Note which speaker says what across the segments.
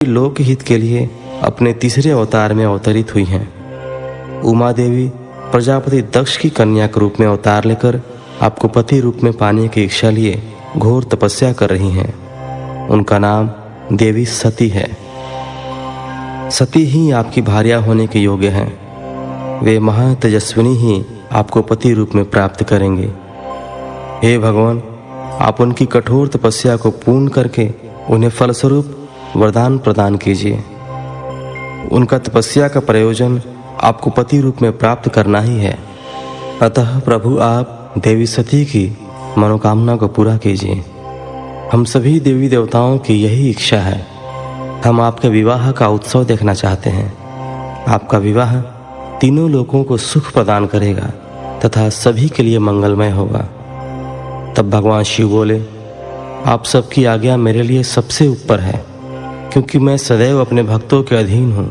Speaker 1: लोकहित के लिए अपने तीसरे अवतार में अवतरित हुई हैं। उमा देवी प्रजापति दक्ष की कन्या के रूप में अवतार लेकर आपको पति रूप में पाने की इच्छा लिए घोर तपस्या कर रही हैं। उनका नाम देवी सती है। सती ही आपकी भार्या होने के योग्य हैं। वे महातेजस्विनी ही आपको पति रूप में प्राप्त करेंगे। हे भगवान, आप उनकी कठोर तपस्या को पूर्ण करके उन्हें फलस्वरूप वरदान प्रदान कीजिए। उनका तपस्या का प्रयोजन आपको पति रूप में प्राप्त करना ही है। अतः प्रभु आप देवी सती की मनोकामना को पूरा कीजिए। हम सभी देवी देवताओं की यही इच्छा है। हम आपके विवाह का उत्सव देखना चाहते हैं। आपका विवाह तीनों लोगों को सुख प्रदान करेगा तथा सभी के लिए मंगलमय होगा। तब भगवान शिव बोले, आप सबकी आज्ञा मेरे लिए सबसे ऊपर है, क्योंकि मैं सदैव अपने भक्तों के अधीन हूँ।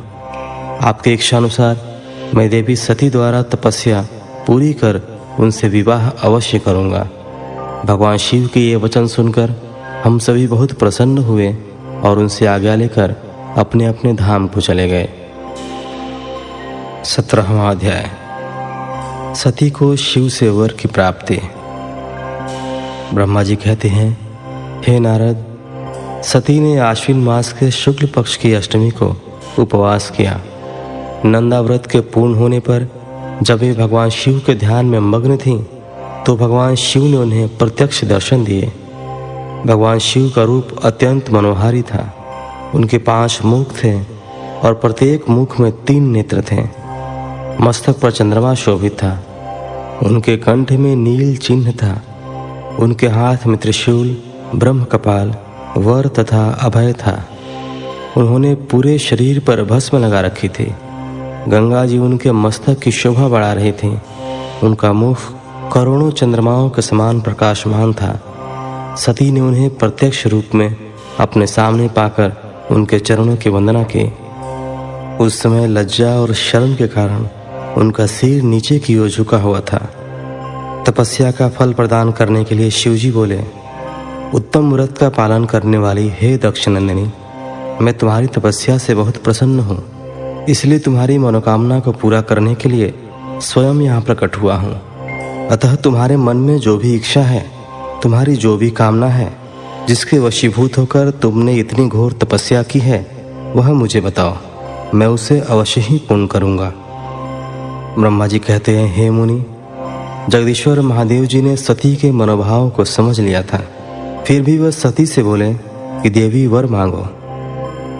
Speaker 1: आपके इच्छानुसार मैं देवी सती द्वारा तपस्या पूरी कर उनसे विवाह अवश्य करूँगा। भगवान शिव के ये वचन सुनकर हम सभी बहुत प्रसन्न हुए और उनसे आज्ञा लेकर अपने अपने धाम को चले गए। 17वां अध्याय। सती को शिव से वर की प्राप्ति। ब्रह्मा जी कहते हैं, हे नारद, सती ने आश्विन मास के शुक्ल पक्ष की अष्टमी को उपवास किया। नंदा व्रत के पूर्ण होने पर जब वे भगवान शिव के ध्यान में मग्न थीं, तो भगवान शिव ने उन्हें प्रत्यक्ष दर्शन दिए। भगवान शिव का रूप अत्यंत मनोहारी था। उनके 5 मुख थे और प्रत्येक मुख में 3 नेत्र थे। मस्तक पर चंद्रमा शोभित था। उनके कंठ में नील चिन्ह था। उनके हाथ में त्रिशूल, ब्रह्म कपाल, वर तथा अभय था। उन्होंने पूरे शरीर पर भस्म लगा रखी थी। गंगा जी उनके मस्तक की शोभा बढ़ा रही थी। उनका मुख करोड़ों चंद्रमाओं के समान प्रकाशमान था। सती ने उन्हें प्रत्यक्ष रूप में अपने सामने पाकर उनके चरणों की वंदना की। उस समय लज्जा और शर्म के कारण उनका सिर नीचे की ओर झुका हुआ था। तपस्या का फल प्रदान करने के लिए शिवजी बोले, उत्तम व्रत का पालन करने वाली हे दक्षनंदिनी, मैं तुम्हारी तपस्या से बहुत प्रसन्न हूँ। इसलिए तुम्हारी मनोकामना को पूरा करने के लिए स्वयं यहाँ प्रकट हुआ हूँ। अतः तुम्हारे मन में जो भी इच्छा है, तुम्हारी जो भी कामना है, जिसके वशीभूत होकर तुमने इतनी घोर तपस्या की है, वह मुझे बताओ, मैं उसे अवश्य ही पूर्ण करूँगा। ब्रह्मा जी कहते हैं, हे मुनि, जगदीश्वर महादेव जी ने सती के मनोभाव को समझ लिया था। फिर भी वह सती से बोले कि देवी वर मांगो।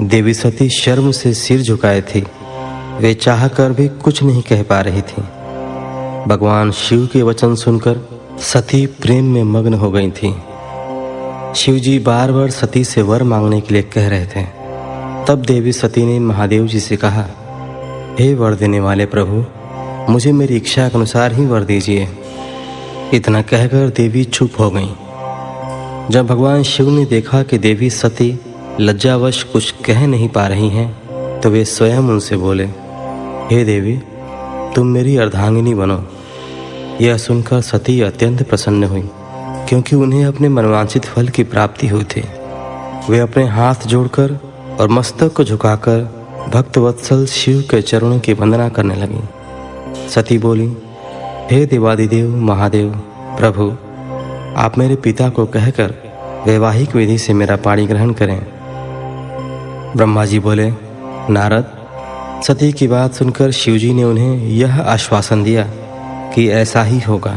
Speaker 1: देवी सती शर्म से सिर झुकाए थी। वे चाह कर भी कुछ नहीं कह पा रही थी। भगवान शिव के वचन सुनकर सती प्रेम में मग्न हो गई थी। शिवजी बार बार सती से वर मांगने के लिए कह रहे थे। तब देवी सती ने महादेव जी से कहा, हे वर देने वाले प्रभु, मुझे मेरी इच्छा के अनुसार ही वर दीजिए। इतना कहकर देवी चुप हो गईं। जब भगवान शिव ने देखा कि देवी सती लज्जावश कुछ कह नहीं पा रही हैं, तो वे स्वयं उनसे बोले, हे देवी, तुम मेरी अर्धांगिनी बनो। यह सुनकर सती अत्यंत प्रसन्न हुई, क्योंकि उन्हें अपने मनवांछित फल की प्राप्ति हुई थी। वे अपने हाथ जोड़कर और मस्तक को झुकाकर भक्तवत्सल शिव के चरणों की वंदना करने लगी। सती बोली, हे देवादिदेव महादेव प्रभु, आप मेरे पिता को कहकर वैवाहिक विधि से मेरा पाणी ग्रहण करें। ब्रह्मा जी बोले, नारद, सती की बात सुनकर शिवजी ने उन्हें यह आश्वासन दिया कि ऐसा ही होगा।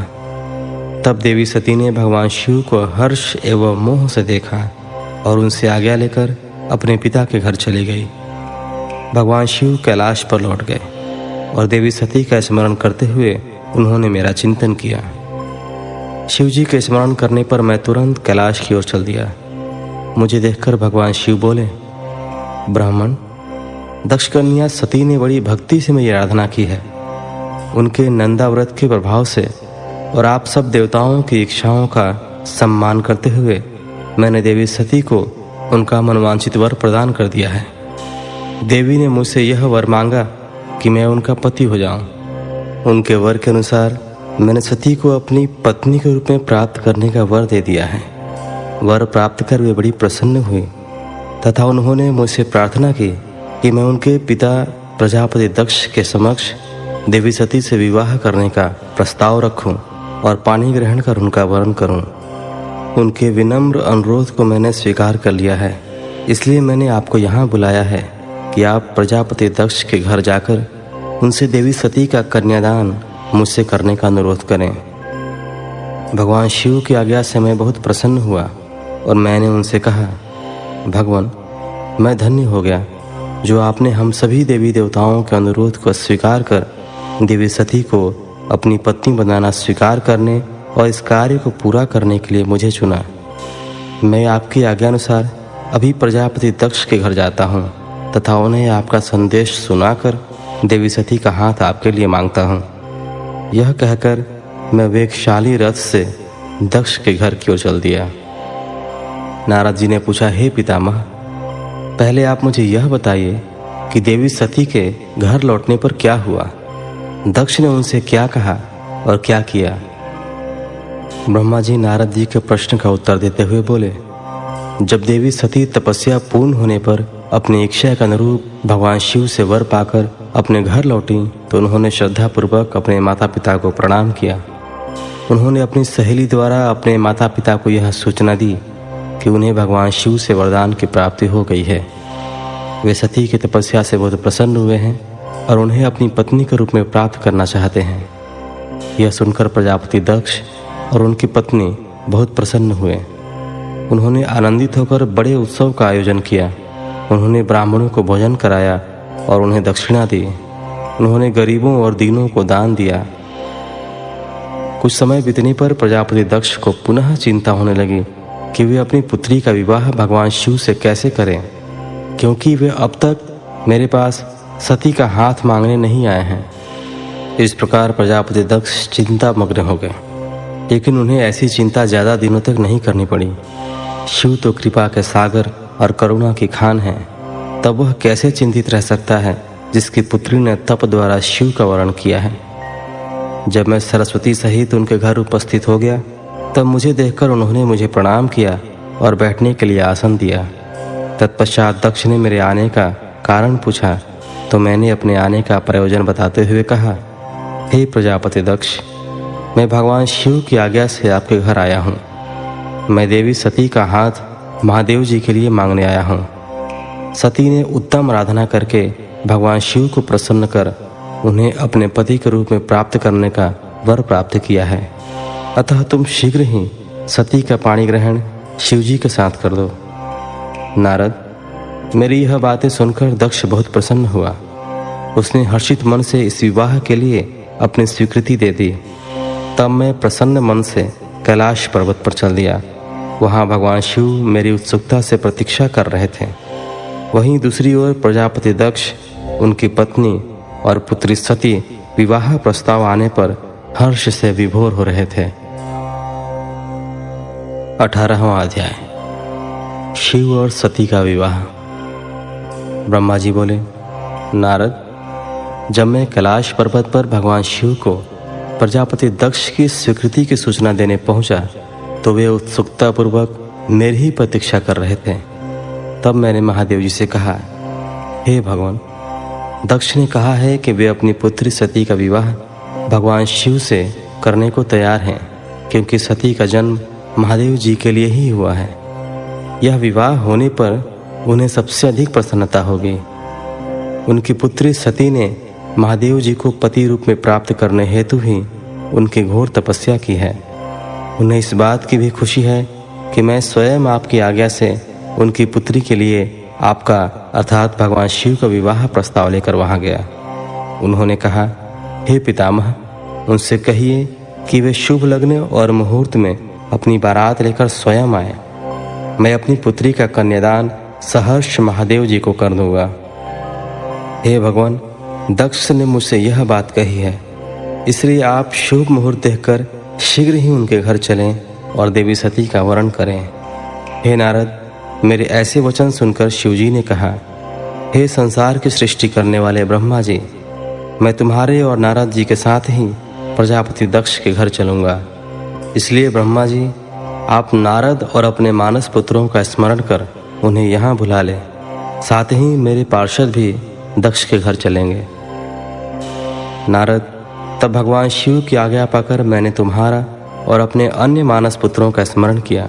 Speaker 1: तब देवी सती ने भगवान शिव को हर्ष एवं मोह से देखा और उनसे आज्ञा लेकर अपने पिता के घर चली गई। भगवान शिव कैलाश पर लौट गए और देवी सती का स्मरण करते हुए उन्होंने मेरा चिंतन किया। शिवजी के स्मरण करने पर मैं तुरंत कैलाश की ओर चल दिया। मुझे देखकर भगवान शिव बोले, ब्राह्मण, दक्ष कन्या सती ने बड़ी भक्ति से मेरी आराधना की है। उनके नंदा व्रत के प्रभाव से और आप सब देवताओं की इच्छाओं का सम्मान करते हुए मैंने देवी सती को उनका मनवांछित वर प्रदान कर दिया है। देवी ने मुझसे यह वर मांगा कि मैं उनका पति हो जाऊं। उनके वर के अनुसार मैंने सती को अपनी पत्नी के रूप में प्राप्त करने का वर दे दिया है। वर प्राप्त कर वे बड़ी प्रसन्न हुई। तथा उन्होंने मुझसे प्रार्थना की कि मैं उनके पिता प्रजापति दक्ष के समक्ष देवी सती से विवाह करने का प्रस्ताव रखूं और पानी ग्रहण कर उनका वरण करूं। उनके विनम्र अनुरोध को मैंने स्वीकार कर लिया है, इसलिए मैंने आपको यहाँ बुलाया है कि आप प्रजापति दक्ष के घर जाकर उनसे देवी सती का कन्यादान मुझसे करने का अनुरोध करें। भगवान शिव की आज्ञा से मैं बहुत प्रसन्न हुआ और मैंने उनसे कहा, भगवान, मैं धन्य हो गया जो आपने हम सभी देवी देवताओं के अनुरोध को स्वीकार कर देवी सती को अपनी पत्नी बनाना स्वीकार करने और इस कार्य को पूरा करने के लिए मुझे चुना। मैं आपकी आज्ञानुसार अभी प्रजापति दक्ष के घर जाता हूँ तथा उन्हें आपका संदेश सुनाकर देवी सती का हाथ आपके लिए मांगता हूँ। यह कहकर मैं वेगशाली रथ से दक्ष के घर की ओर चल दिया। नारद जी ने पूछा, हे पितामह, पहले आप मुझे यह बताइए कि देवी सती के घर लौटने पर क्या हुआ? दक्ष ने उनसे क्या कहा और क्या किया? ब्रह्मा जी नारद जी के प्रश्न का उत्तर देते हुए बोले, जब देवी सती तपस्या पूर्ण होने पर अपनी इच्छा के अनुरूप भगवान शिव से वर पाकर अपने घर लौटी तो उन्होंने श्रद्धापूर्वक अपने माता पिता को प्रणाम किया। उन्होंने अपनी सहेली द्वारा अपने माता पिता को यह सूचना दी कि उन्हें भगवान शिव से वरदान की प्राप्ति हो गई है। वे सती की तपस्या से बहुत प्रसन्न हुए हैं और उन्हें अपनी पत्नी के रूप में प्राप्त करना चाहते हैं। यह सुनकर प्रजापति दक्ष और उनकी पत्नी बहुत प्रसन्न हुए। उन्होंने आनंदित होकर बड़े उत्सव का आयोजन किया। उन्होंने ब्राह्मणों को भोजन कराया और उन्हें दक्षिणा दी। उन्होंने गरीबों और दीनों को दान दिया। कुछ समय बीतने पर प्रजापति दक्ष को पुनः चिंता होने लगी कि वे अपनी पुत्री का विवाह भगवान शिव से कैसे करें, क्योंकि वे अब तक मेरे पास सती का हाथ मांगने नहीं आए हैं। इस प्रकार प्रजापति दक्ष चिंतामग्न हो गए, लेकिन उन्हें ऐसी चिंता ज़्यादा दिनों तक नहीं करनी पड़ी। शिव तो कृपा के सागर और करुणा की खान है, तब वह कैसे चिंतित रह सकता है जिसकी पुत्री ने तप द्वारा शिव का वरण किया है। जब मैं सरस्वती सहित उनके घर उपस्थित हो गया तब मुझे देखकर उन्होंने मुझे प्रणाम किया और बैठने के लिए आसन दिया। तत्पश्चात दक्ष ने मेरे आने का कारण पूछा तो मैंने अपने आने का प्रयोजन बताते हुए कहा, हे प्रजापति दक्ष, मैं भगवान शिव की आज्ञा से आपके घर आया हूँ। मैं देवी सती का हाथ महादेव जी के लिए मांगने आया हूँ। सती ने उत्तम आराधना करके भगवान शिव को प्रसन्न कर उन्हें अपने पति के रूप में प्राप्त करने का वर प्राप्त किया है। अतः तुम शीघ्र ही सती का पाणी ग्रहण शिवजी के साथ कर दो। नारद, मेरी यह बातें सुनकर दक्ष बहुत प्रसन्न हुआ। उसने हर्षित मन से इस विवाह के लिए अपनी स्वीकृति दे दी। तब मैं प्रसन्न मन से कैलाश पर्वत पर चल दिया। वहाँ भगवान शिव मेरी उत्सुकता से प्रतीक्षा कर रहे थे। वहीं दूसरी ओर प्रजापति दक्ष, उनकी पत्नी और पुत्री सती विवाह प्रस्ताव आने पर हर्ष से विभोर हो रहे थे। 18वां अध्याय, शिव और सती का विवाह। ब्रह्मा जी बोले, नारद, जब मैं कैलाश पर्वत पर भगवान शिव को प्रजापति दक्ष की स्वीकृति की सूचना देने पहुंचा तो वे उत्सुकतापूर्वक मेरी ही प्रतीक्षा कर रहे थे। तब मैंने महादेव जी से कहा, हे भगवान, दक्ष ने कहा है कि वे अपनी पुत्री सती का विवाह भगवान शिव से करने को तैयार हैं, क्योंकि सती का जन्म महादेव जी के लिए ही हुआ है। यह विवाह होने पर उन्हें सबसे अधिक प्रसन्नता होगी। उनकी पुत्री सती ने महादेव जी को पति रूप में प्राप्त करने हेतु ही उनकी घोर तपस्या की है। उन्हें इस बात की भी खुशी है कि मैं स्वयं आपकी आज्ञा से उनकी पुत्री के लिए आपका अर्थात भगवान शिव का विवाह प्रस्ताव लेकर वहाँ गया। उन्होंने कहा, हे पितामह, उनसे कहिए कि वे शुभ लग्न और मुहूर्त में अपनी बारात लेकर स्वयं आए। मैं अपनी पुत्री का कन्यादान सहर्ष महादेव जी को कर दूंगा। हे भगवान, दक्ष ने मुझसे यह बात कही है, इसलिए आप शुभ मुहूर्त देखकर शीघ्र ही उनके घर चलें और देवी सती का वरण करें। हे नारद, मेरे ऐसे वचन सुनकर शिवजी ने कहा, हे संसार की सृष्टि करने वाले ब्रह्मा जी, मैं तुम्हारे और नारद जी के साथ ही प्रजापति दक्ष के घर चलूँगा। इसलिए ब्रह्मा जी, आप नारद और अपने मानस पुत्रों का स्मरण कर उन्हें यहाँ बुला ले, साथ ही मेरे पार्षद भी दक्ष के घर चलेंगे। नारद, तब भगवान शिव की आज्ञा पाकर मैंने तुम्हारा और अपने अन्य मानस पुत्रों का स्मरण किया।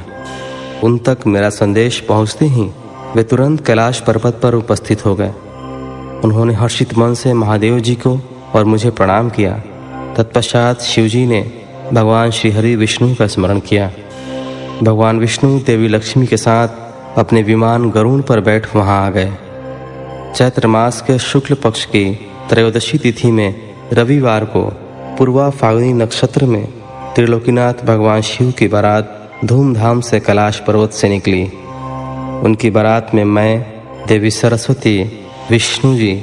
Speaker 1: उन तक मेरा संदेश पहुँचते ही वे तुरंत कैलाश पर्वत पर उपस्थित हो गए। उन्होंने हर्षित मन से महादेव जी को और मुझे प्रणाम किया। तत्पश्चात शिवजी ने भगवान श्रीहरि विष्णु का स्मरण किया। भगवान विष्णु देवी लक्ष्मी के साथ अपने विमान गरुड़ पर बैठ वहां आ गए। चैत्र मास के शुक्ल पक्ष की त्रयोदशी तिथि में रविवार को पूर्वा फाल्गुनी नक्षत्र में त्रिलोकीनाथ भगवान शिव की बारात धूमधाम से कैलाश पर्वत से निकली। उनकी बारात में मैं, देवी सरस्वती, विष्णु जी,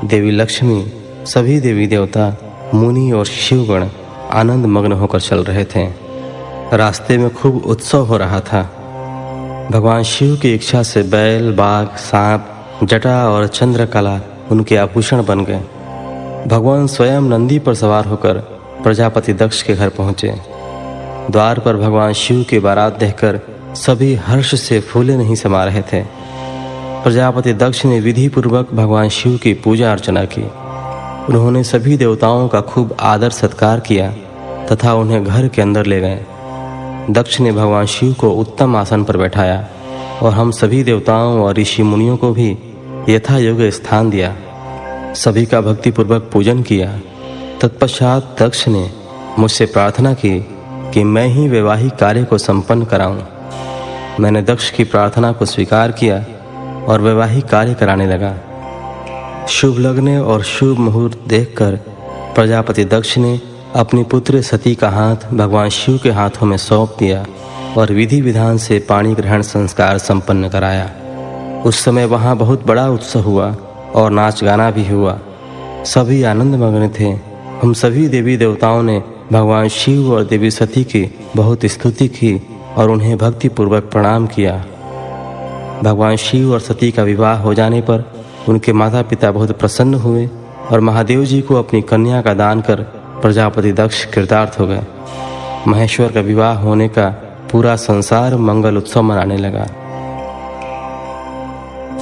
Speaker 1: देवी लक्ष्मी, सभी देवी देवता, मुनि और शिवगण आनंद मग्न होकर चल रहे थे। रास्ते में खूब उत्सव हो रहा था। भगवान शिव की इच्छा से बैल, बाघ, सांप, जटा और चंद्रकला उनके आभूषण बन गए। भगवान स्वयं नंदी पर सवार होकर प्रजापति दक्ष के घर पहुँचे। द्वार पर भगवान शिव की बारात देखकर सभी हर्ष से फूले नहीं समा रहे थे। प्रजापति दक्ष ने विधि पूर्वक भगवान शिव की पूजा अर्चना की। उन्होंने सभी देवताओं का खूब आदर सत्कार किया तथा उन्हें घर के अंदर ले गए। दक्ष ने भगवान शिव को उत्तम आसन पर बैठाया और हम सभी देवताओं और ऋषि मुनियों को भी यथा योग्य स्थान दिया। सभी का भक्तिपूर्वक पूजन किया। तत्पश्चात दक्ष ने मुझसे प्रार्थना की कि मैं ही वैवाहिक कार्य को संपन्न कराऊं। मैंने दक्ष की प्रार्थना को स्वीकार किया और वैवाहिक कार्य कराने लगा। शुभ लग्न और शुभ मुहूर्त देखकर प्रजापति दक्ष ने अपनी पुत्र सती का हाथ भगवान शिव के हाथों में सौंप दिया और विधि विधान से पाणी ग्रहण संस्कार संपन्न कराया। उस समय वहाँ बहुत बड़ा उत्सव हुआ और नाच गाना भी हुआ। सभी आनंद मग्न थे। हम सभी देवी देवताओं ने भगवान शिव और देवी सती की बहुत स्तुति की और उन्हें भक्तिपूर्वक प्रणाम किया। भगवान शिव और सती का विवाह हो जाने पर उनके माता पिता बहुत प्रसन्न हुए और महादेव जी को अपनी कन्या का दान कर प्रजापति दक्ष कृतार्थ हो गए। महेश्वर का विवाह होने का पूरा संसार मंगल उत्सव मनाने लगा।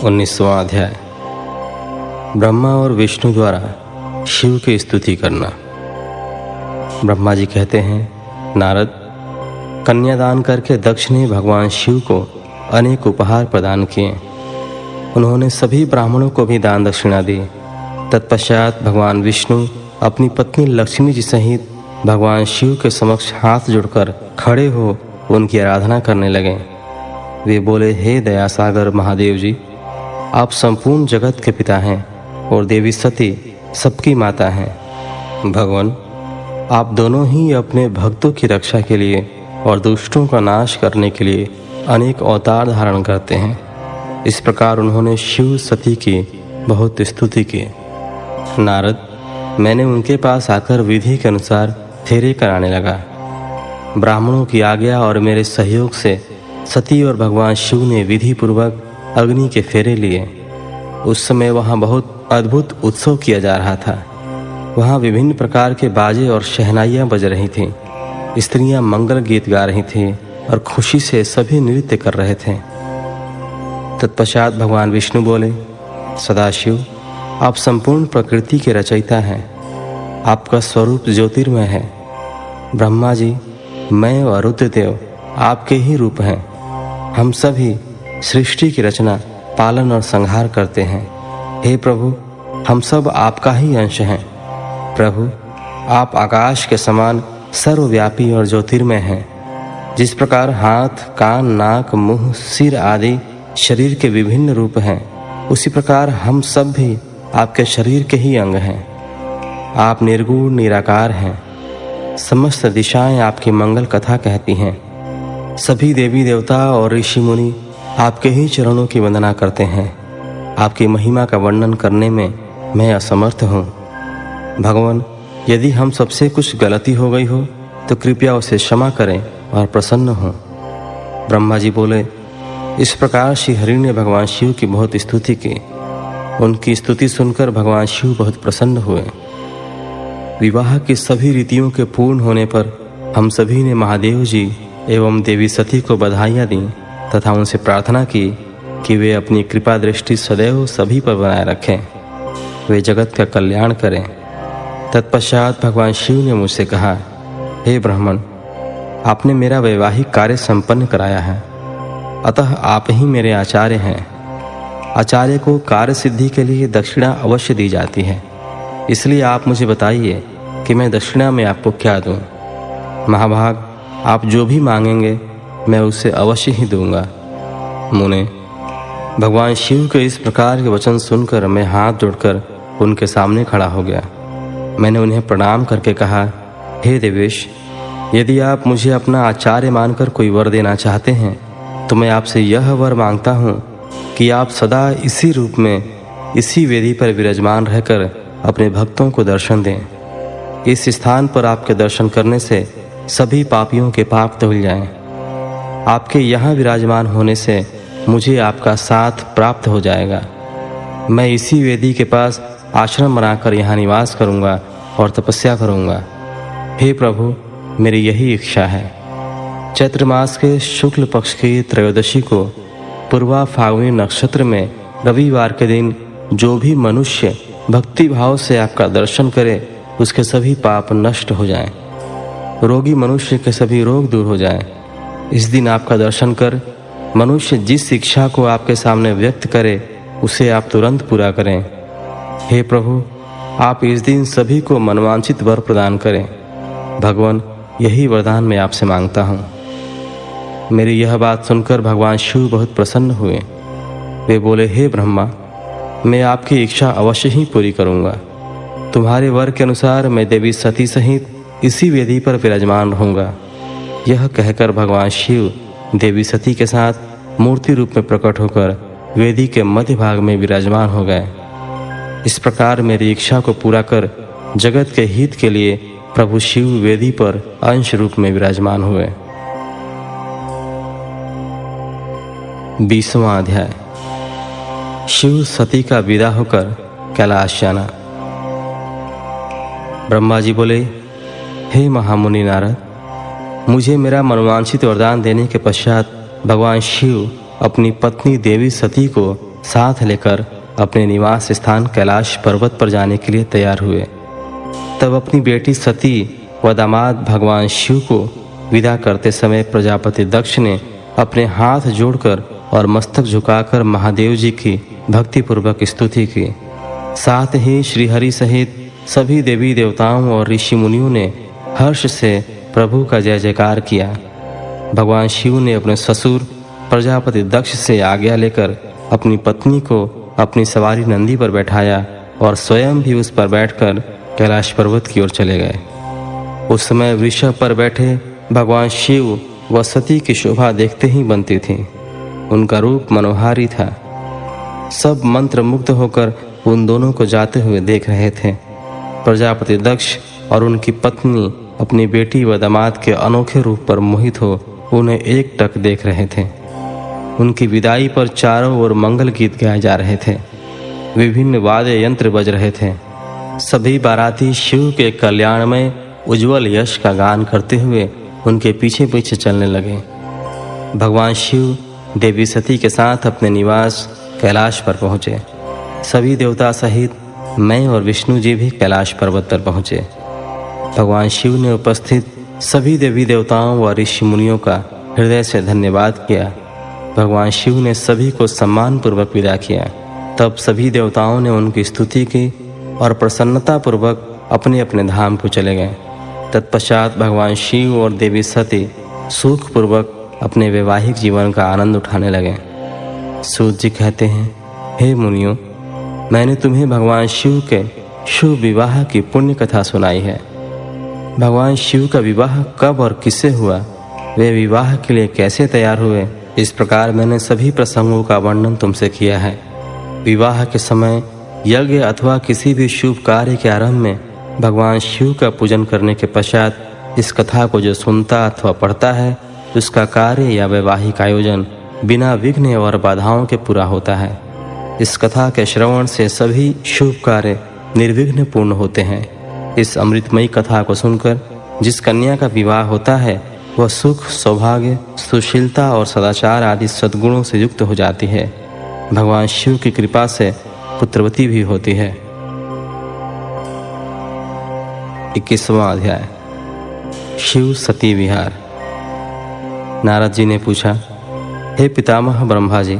Speaker 1: 19वां अध्याय। ब्रह्मा और विष्णु द्वारा शिव की स्तुति करना। ब्रह्मा जी कहते हैं, नारद, कन्यादान करके दक्ष ने भगवान शिव को अनेक उपहार प्रदान किए। उन्होंने सभी ब्राह्मणों को भी दान दक्षिणा दी। तत्पश्चात भगवान विष्णु अपनी पत्नी लक्ष्मी जी सहित भगवान शिव के समक्ष हाथ जोड़कर खड़े हो उनकी आराधना करने लगे। वे बोले, हे दया सागर महादेव जी, आप संपूर्ण जगत के पिता हैं और देवी सती सबकी माता हैं। भगवान, आप दोनों ही अपने भक्तों की रक्षा के लिए और दुष्टों का नाश करने के लिए अनेक अवतार धारण करते हैं। इस प्रकार उन्होंने शिव सती की बहुत स्तुति की। नारद, मैंने उनके पास आकर विधि के अनुसार फेरे कराने लगा। ब्राह्मणों की आज्ञा और मेरे सहयोग से सती और भगवान शिव ने विधि पूर्वक अग्नि के फेरे लिए। उस समय वहाँ बहुत अद्भुत उत्सव किया जा रहा था। वहाँ विभिन्न प्रकार के बाजे और शहनाइयाँ बज रही थीं। स्त्रियाँ मंगल गीत गा रही थीं और खुशी से सभी नृत्य कर रहे थे। तत्पश्चात भगवान विष्णु बोले, सदाशिव, आप संपूर्ण प्रकृति के रचयिता हैं। आपका स्वरूप ज्योतिर्मय है। ब्रह्मा जी, मैं और रुद्रदेव आपके ही रूप हैं। हम सभी सृष्टि की रचना, पालन और संहार करते हैं। हे प्रभु, हम सब आपका ही अंश हैं। प्रभु, आप आकाश के समान सर्वव्यापी और ज्योतिर्मय हैं। जिस प्रकार हाथ, कान, नाक, मुंह, सिर आदि शरीर के विभिन्न रूप हैं, उसी प्रकार हम सब भी आपके शरीर के ही अंग हैं। आप निर्गुण निराकार हैं। समस्त दिशाएं आपकी मंगल कथा कहती हैं। सभी देवी देवता और ऋषि मुनि आपके ही चरणों की वंदना करते हैं। आपकी महिमा का वर्णन करने में मैं असमर्थ हूँ। भगवान, यदि हम सबसे कुछ गलती हो गई हो तो कृपया उसे क्षमा करें और प्रसन्न हों। ब्रह्मा जी बोले, इस प्रकार श्री हरि ने भगवान शिव की बहुत स्तुति की। उनकी स्तुति सुनकर भगवान शिव बहुत प्रसन्न हुए। विवाह की सभी रीतियों के पूर्ण होने पर हम सभी ने महादेव जी एवं देवी सती को बधाइयाँ दी तथा उनसे प्रार्थना की कि वे अपनी कृपा दृष्टि सदैव सभी पर बनाए रखें, वे जगत का कल्याण करें। तत्पश्चात भगवान शिव ने मुझसे कहा, हे ब्राह्मण, आपने मेरा वैवाहिक कार्य संपन्न कराया है, अतः आप ही मेरे आचार्य हैं। आचार्य को कार्य सिद्धि के लिए दक्षिणा अवश्य दी जाती है, इसलिए आप मुझे बताइए कि मैं दक्षिणा में आपको क्या दूं। महाभाग, आप जो भी मांगेंगे मैं उसे अवश्य ही दूंगा। मुने, भगवान शिव के इस प्रकार के वचन सुनकर मैं हाथ जोड़कर उनके सामने खड़ा हो गया। मैंने उन्हें प्रणाम करके कहा, हे देवेश, यदि आप मुझे अपना आचार्य मानकर कोई वर देना चाहते हैं तो मैं आपसे यह वर मांगता हूँ कि आप सदा इसी रूप में, इसी वेदी पर विराजमान रहकर अपने भक्तों को दर्शन दें। इस स्थान पर आपके दर्शन करने से सभी पापियों के पाप धुल जाएं। आपके यहाँ विराजमान होने से मुझे आपका साथ प्राप्त हो जाएगा। मैं इसी वेदी के पास आश्रम बनाकर यहाँ निवास करूँगा और तपस्या करूँगा। हे प्रभु, मेरी यही इच्छा है। चैत्र मास के शुक्ल पक्ष की त्रयोदशी को पूर्वा फाल्गुनी नक्षत्र में रविवार के दिन जो भी मनुष्य भक्ति भाव से आपका दर्शन करे उसके सभी पाप नष्ट हो जाएं, रोगी मनुष्य के सभी रोग दूर हो जाएं। इस दिन आपका दर्शन कर मनुष्य जिस इच्छा को आपके सामने व्यक्त करे उसे आप तुरंत पूरा करें। हे प्रभु, आप इस दिन सभी को मनवांछित वर प्रदान करें। भगवान, यही वरदान मैं आपसे मांगता हूँ। मेरी यह बात सुनकर भगवान शिव बहुत प्रसन्न हुए। वे बोले, हे ब्रह्मा, मैं आपकी इच्छा अवश्य ही पूरी करूँगा। तुम्हारे वर के अनुसार मैं देवी सती सहित इसी वेदी पर विराजमान रहूँगा। यह कहकर भगवान शिव देवी सती के साथ मूर्ति रूप में प्रकट होकर वेदी के मध्य भाग में विराजमान हो गए। इस प्रकार मेरी इच्छा को पूरा कर जगत के हित के लिए प्रभु शिव वेदी पर अंश रूप में विराजमान हुए। 20वां अध्याय। शिव सती का विदा होकर कैलाश जाना। ब्रह्मा जी बोले, हे महामुनि नारद, मुझे मेरा मनोवांछित वरदान देने के पश्चात भगवान शिव अपनी पत्नी देवी सती को साथ लेकर अपने निवास स्थान कैलाश पर्वत पर जाने के लिए तैयार हुए। तब अपनी बेटी सती व दामाद भगवान शिव को विदा करते समय प्रजापति दक्ष ने अपने हाथ जोड़कर और मस्तक झुकाकर महादेव जी की भक्तिपूर्वक स्तुति की। साथ ही श्रीहरि सहित सभी देवी देवताओं और ऋषि मुनियों ने हर्ष से प्रभु का जय जयकार किया। भगवान शिव ने अपने ससुर प्रजापति दक्ष से आज्ञा लेकर अपनी पत्नी को अपनी सवारी नंदी पर बैठाया और स्वयं भी उस पर बैठकर कैलाश पर्वत की ओर चले गए। उस समय वृषभ पर बैठे भगवान शिव व सती की शोभा देखते ही बनती थी। उनका रूप मनोहारी था। सब मंत्र मुग्ध होकर उन दोनों को जाते हुए देख रहे थे। प्रजापति दक्ष और उनकी पत्नी अपनी बेटी व दामाद के अनोखे रूप पर मोहित हो उन्हें एकटक देख रहे थे। उनकी विदाई पर चारों ओर मंगल गीत गाए जा रहे थे। विभिन्न वाद्य यंत्र बज रहे थे। सभी बाराती शिव के कल्याण में उज्जवल यश का गान करते हुए उनके पीछे पीछे चलने लगे। भगवान शिव देवी सती के साथ अपने निवास कैलाश पर पहुँचे। सभी देवता सहित मैं और विष्णु जी भी कैलाश पर्वत पर पहुँचे। भगवान शिव ने उपस्थित सभी देवी देवताओं व ऋषि मुनियों का हृदय से धन्यवाद किया। भगवान शिव ने सभी को सम्मानपूर्वक विदा किया। तब सभी देवताओं ने उनकी स्तुति की और प्रसन्नतापूर्वक अपने अपने धाम को चले गए। तत्पश्चात भगवान शिव और देवी सती सुखपूर्वक अपने वैवाहिक जीवन का आनंद उठाने लगे। सूत जी कहते हैं, हे मुनियों, मैंने तुम्हें भगवान शिव के शुभ विवाह की पुण्य कथा सुनाई है। भगवान शिव का विवाह कब और किससे हुआ, वे विवाह के लिए कैसे तैयार हुए, इस प्रकार मैंने सभी प्रसंगों का वर्णन तुमसे किया है। विवाह के समय यज्ञ अथवा किसी भी शुभ कार्य के आरंभ में भगवान शिव का पूजन करने के पश्चात इस कथा को जो सुनता अथवा पढ़ता है उसका कार्य या वैवाहिक आयोजन बिना विघ्न और बाधाओं के पूरा होता है। इस कथा के श्रवण से सभी शुभ कार्य निर्विघ्न पूर्ण होते हैं। इस अमृतमयी कथा को सुनकर जिस कन्या का विवाह होता है वह सुख, सौभाग्य, सुशीलता और सदाचार आदि सद्गुणों से युक्त हो जाती है। भगवान शिव की कृपा से पुत्रवती भी होती है। 21वां अध्याय शिव सती विहार। नारद जी ने पूछा, हे पितामह ब्रह्मा जी,